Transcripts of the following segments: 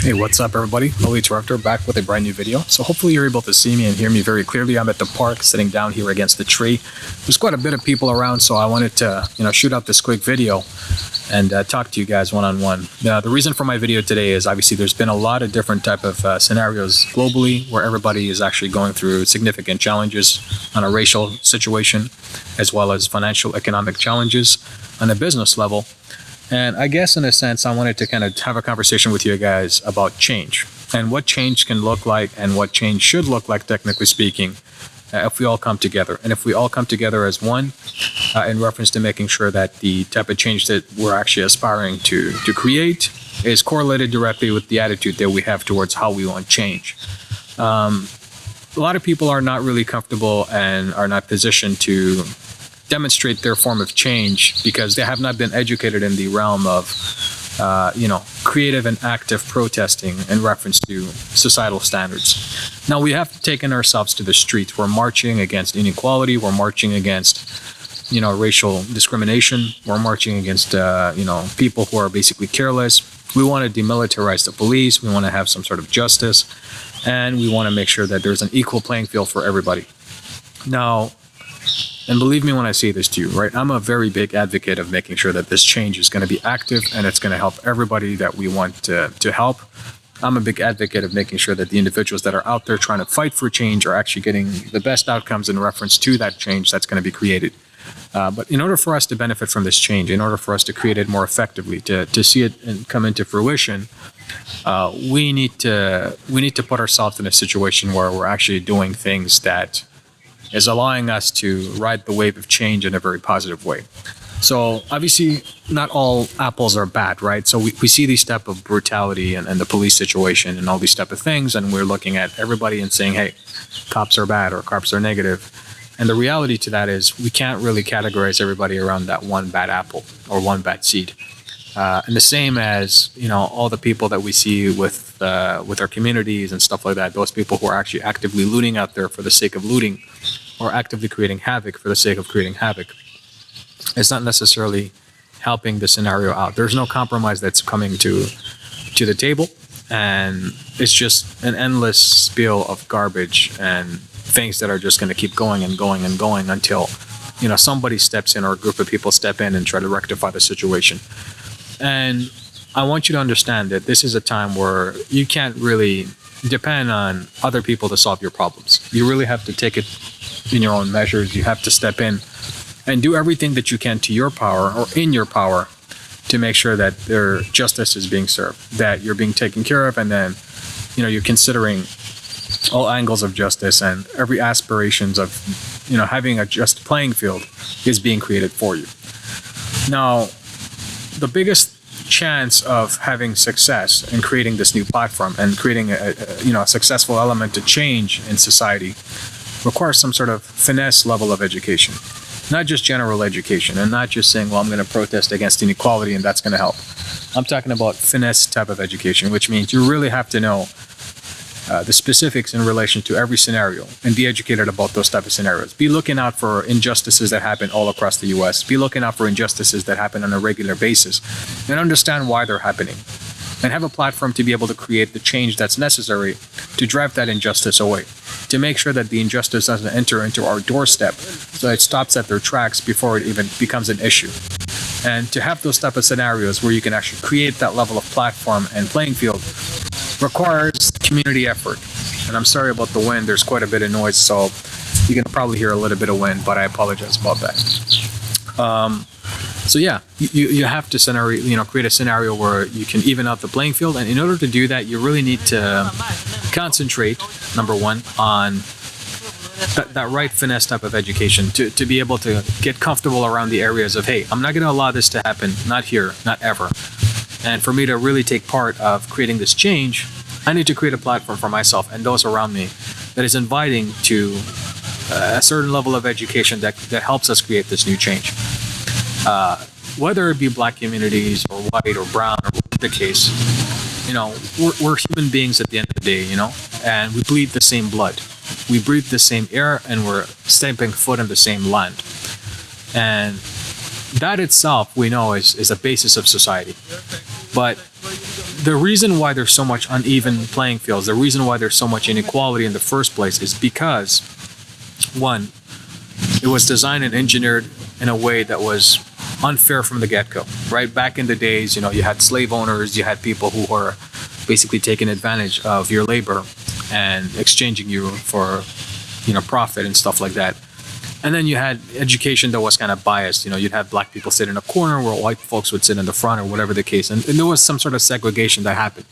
Hey, what's up everybody? Lily Director back with a brand new video. So hopefully you're able to see me and hear me very clearly. I'm at the park sitting down here against the tree. There's quite a bit of people around, so I wanted to shoot out this quick video and talk to you guys one-on-one. Now, the reason for my video today is obviously there's been a lot of different type of scenarios globally where everybody is actually going through significant challenges on a racial situation, as well as financial economic challenges on a business level. And I guess in a sense, I wanted to kind of have a conversation with you guys about change and what change can look like and what change should look like, technically speaking, if we all come together. And if we all come together as one in reference to making sure that the type of change that we're actually aspiring to create is correlated directly with the attitude that we have towards how we want change. A lot of people are not really comfortable and are not positioned to demonstrate their form of change because they have not been educated in the realm of creative and active protesting in reference to societal standards. Now we have taken ourselves to the streets. We're marching against inequality. We're marching against racial discrimination. We're marching against people who are basically careless. We want to demilitarize the police. We want to have some sort of justice, and we want to make sure that there's an equal playing field for everybody. Now, and believe me when I say this to you, right? I'm a very big advocate of making sure that this change is going to be active and it's going to help everybody that we want to help. I'm a big advocate of making sure that the individuals that are out there trying to fight for change are actually getting the best outcomes in reference to that change that's going to be created. But in order for us to benefit from this change, in order for us to create it more effectively, to see it and come into fruition, we need to put ourselves in a situation where we're actually doing things that is allowing us to ride the wave of change in a very positive way. So obviously not all apples are bad, right? So we see these type of brutality and the police situation and all these type of things, and we're looking at everybody and saying, hey, cops are bad or cops are negative. And the reality to that is we can't really categorize everybody around that one bad apple or one bad seed. And the same as, all the people that we see with our communities and stuff like that, those people who are actually actively looting out there for the sake of looting or actively creating havoc for the sake of creating havoc, it's not necessarily helping the scenario out. There's no compromise that's coming to the table, and it's just an endless spill of garbage and things that are just going to keep going and going and going until, somebody steps in or a group of people step in and try to rectify the situation. And I want you to understand that this is a time where you can't really depend on other people to solve your problems. You really have to take it in your own measures. You have to step in and do everything that you can to your power or in your power to make sure that their justice is being served, that you're being taken care of, and then, you're considering all angles of justice and every aspirations of, having a just playing field is being created for you. Now, the biggest chance of having success in creating this new platform and creating a successful element to change in society requires some sort of finesse level of education, not just general education, and not just saying, well, I'm going to protest against inequality and that's going to help. I'm talking about finesse type of education, which means you really have to know the specifics in relation to every scenario and be educated about those type of scenarios. Be looking out for injustices that happen all across the US. Be looking out for injustices that happen on a regular basis and understand why they're happening, and have a platform to be able to create the change that's necessary to drive that injustice away, to make sure that the injustice doesn't enter into our doorstep, so it stops at their tracks before it even becomes an issue. And to have those type of scenarios where you can actually create that level of platform and playing field requires community effort. And I'm sorry about the wind. There's quite a bit of noise, so you can probably hear a little bit of wind, but I apologize about that. So yeah, you have to create a scenario where you can even out the playing field. And in order to do that, you really need to concentrate, number one, on that right finesse type of education to be able to get comfortable around the areas of, hey, I'm not going to allow this to happen, not here, not ever. And for me to really take part of creating this change, I need to create a platform for myself and those around me that is inviting to a certain level of education that helps us create this new change. Whether it be black communities or white or brown or whatever the case, we're human beings at the end of the day, and we bleed the same blood. We breathe the same air, and we're stepping foot in the same land. And that itself, we know, is a basis of society. But the reason why there's so much uneven playing fields, the reason why there's so much inequality in the first place is because, one, it was designed and engineered in a way that was unfair from the get-go, right? Back in the days, you had slave owners, you had people who were basically taking advantage of your labor and exchanging you for, profit and stuff like that. And then you had education that was kind of biased. You'd have black people sit in a corner where white folks would sit in the front, or whatever the case. And there was some sort of segregation that happened.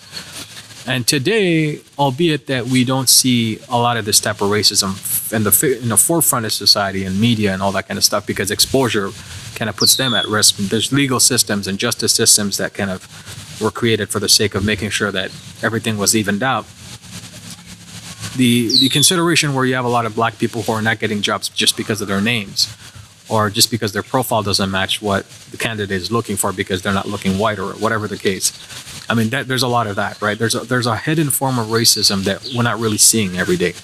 And today, albeit that we don't see a lot of this type of racism in the forefront of society and media and all that kind of stuff, because exposure kind of puts them at risk. There's legal systems and justice systems that kind of were created for the sake of making sure that everything was evened out. The consideration where you have a lot of black people who are not getting jobs just because of their names, or just because their profile doesn't match what the candidate is looking for because they're not looking white, or whatever the case. I mean, there's a lot of that, right? There's a hidden form of racism that we're not really seeing every day.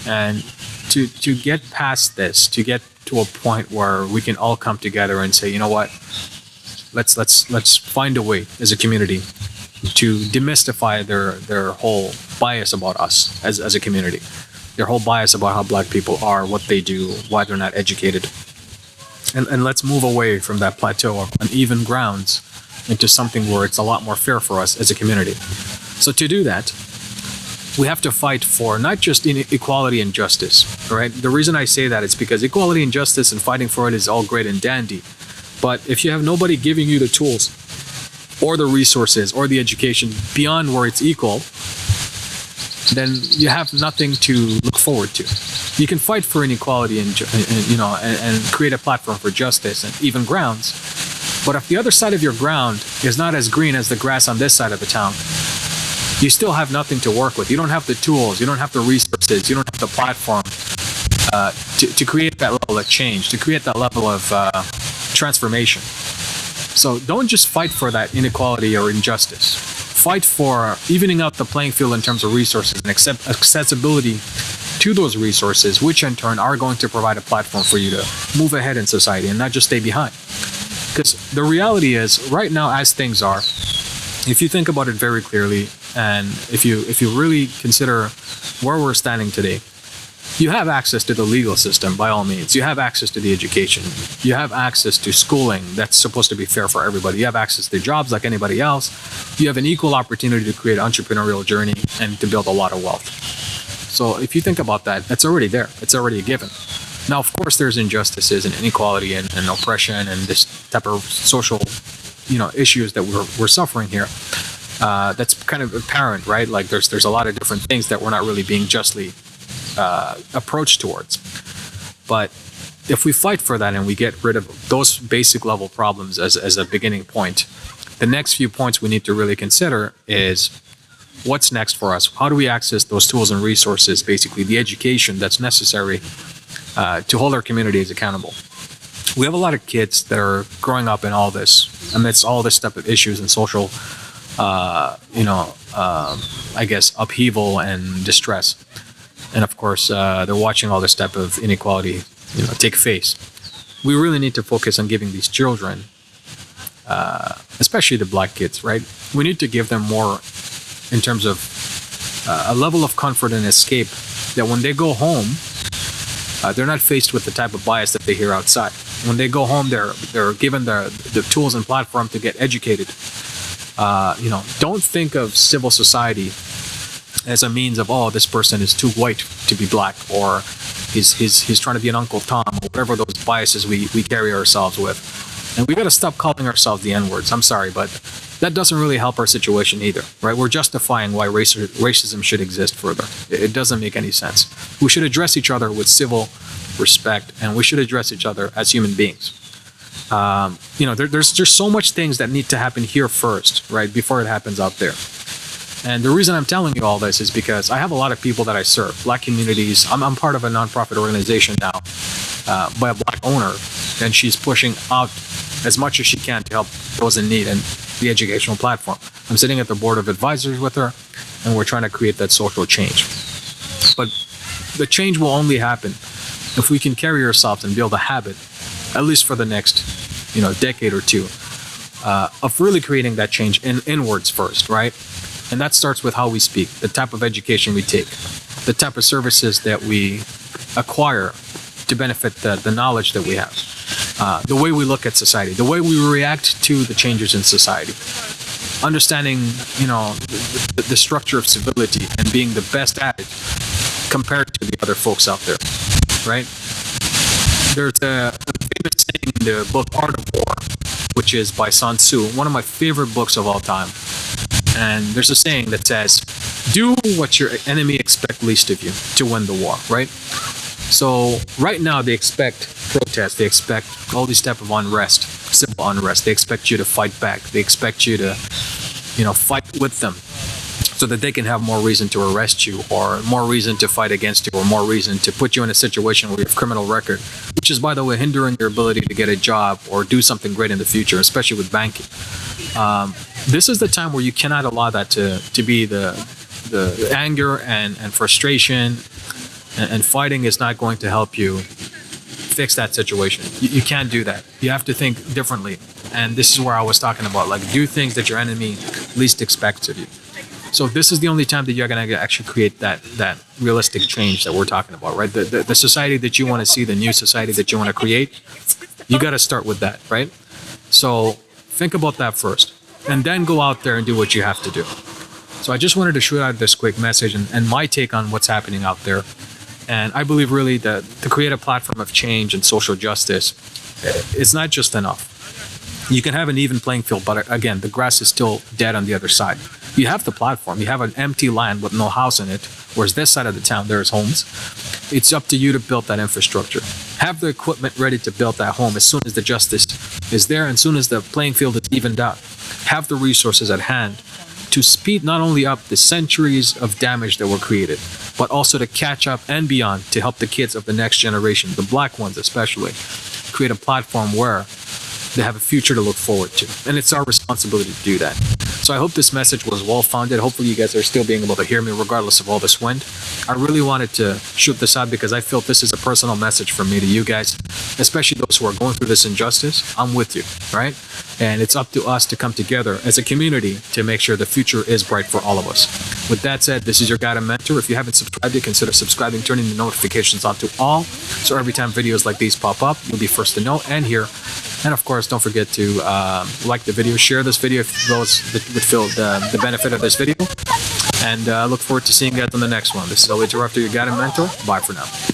And to get past this, to get to a point where we can all come together and say, you know what, let's find a way as a community to demystify their whole bias about us as a community, their whole bias about how black people are, what they do, why they're not educated. And let's move away from that plateau of uneven grounds into something where it's a lot more fair for us as a community. So to do that, we have to fight for not just equality and justice, right? The reason I say that is because equality and justice and fighting for it is all great and dandy. But if you have nobody giving you the tools or the resources or the education beyond where it's equal, then you have nothing to look forward to. You can fight for inequality and create a platform for justice and even grounds. But if the other side of your ground is not as green as the grass on this side of the town, you still have nothing to work with. You don't have the tools, you don't have the resources, you don't have the platform to create that level of change, to create that level of transformation. So don't just fight for that inequality or injustice. Fight for evening out the playing field in terms of resources and accessibility to those resources, which in turn are going to provide a platform for you to move ahead in society and not just stay behind. Because the reality is, right now as things are, if you think about it very clearly, and if you really consider where we're standing today, you have access to the legal system by all means. You have access to the education. You have access to schooling that's supposed to be fair for everybody. You have access to jobs like anybody else. You have an equal opportunity to create an entrepreneurial journey and to build a lot of wealth. So if you think about that, that's already there. It's already a given. Now, of course, there's injustices and inequality and oppression and this type of social, issues that we're suffering here. That's kind of apparent, right? Like there's a lot of different things that we're not really being justly approached towards. But if we fight for that and we get rid of those basic level problems as a beginning point, the next few points we need to really consider is what's next for us? How do we access those tools and resources, basically the education that's necessary to hold our communities accountable? We have a lot of kids that are growing up in all this, amidst all this type of issues and social, I guess, upheaval and distress. And of course, they're watching all this type of inequality, take face. We really need to focus on giving these children, especially the black kids, right? We need to give them more in terms of a level of comfort and escape that when they go home, they're not faced with the type of bias that they hear outside. When they go home, they're given the tools and platform to get educated. Don't think of civil society as a means of, this person is too white to be black, or he's trying to be an Uncle Tom, or whatever those biases we carry ourselves with. And we got to stop calling ourselves the N-words. I'm sorry, but that doesn't really help our situation either, right? We're justifying why racism should exist further. It doesn't make any sense. We should address each other with civil respect, and we should address each other as human beings. There's just so much things that need to happen here first, right, before it happens out there. And the reason I'm telling you all this is because I have a lot of people that I serve, black communities. I'm part of a nonprofit organization now by a black owner, and she's pushing out as much as she can to help those in need and the educational platform. I'm sitting at the board of advisors with her, and we're trying to create that social change. But the change will only happen if we can carry ourselves and build a habit, at least for the next, decade or two, of really creating that change inwards first, right? And that starts with how we speak, the type of education we take, the type of services that we acquire to benefit the knowledge that we have, the way we look at society, the way we react to the changes in society, understanding, the structure of civility and being the best at it compared to the other folks out there, right? There's a famous saying in the book Art of War, which is by Sun Tzu, one of my favorite books of all time. And there's a saying that says, do what your enemy expect least of you to win the war, right? So right now they expect protest, they expect all these type of unrest, civil unrest. They expect you to fight back. They expect you to, fight with them so that they can have more reason to arrest you or more reason to fight against you or more reason to put you in a situation where you have a criminal record, which is, by the way, hindering your ability to get a job or do something great in the future, especially with banking. This is the time where you cannot allow that to be the anger and frustration, and fighting is not going to help you fix that situation. You can't do that. You have to think differently. And this is where I was talking about, like, do things that your enemy least expects of you. So this is the only time that you're going to actually create that realistic change that we're talking about, right? The society that you want to see, the new society that you want to create, you got to start with that, right? So think about that first, and then go out there and do what you have to do. So I just wanted to shoot out this quick message and my take on what's happening out there. And I believe really that to create a platform of change and social justice, it's not just enough. You can have an even playing field, but again, the grass is still dead on the other side. You have the platform, you have an empty land with no house in it, whereas this side of the town, there's homes. It's up to you to build that infrastructure. Have the equipment ready to build that home as soon as the justice is there and as soon as the playing field is evened out. Have the resources at hand to speed not only up the centuries of damage that were created, but also to catch up and beyond to help the kids of the next generation, the black ones especially, create a platform where they have a future to look forward to. And it's our responsibility to do that. So I hope this message was well-founded. Hopefully you guys are still being able to hear me regardless of all this wind. I really wanted to shoot this out because I feel this is a personal message from me to you guys, especially those who are going through this injustice. I'm with you, right? And it's up to us to come together as a community to make sure the future is bright for all of us. With that said, this is your guide and mentor. If you haven't subscribed yet, consider subscribing, turning the notifications on to all, so every time videos like these pop up, you'll be first to know and hear. And of course, don't forget to like the video, share this video if those that would feel the benefit of this video. And look forward to seeing you guys on the next one. This is Elite Director, your guide and mentor. Bye for now.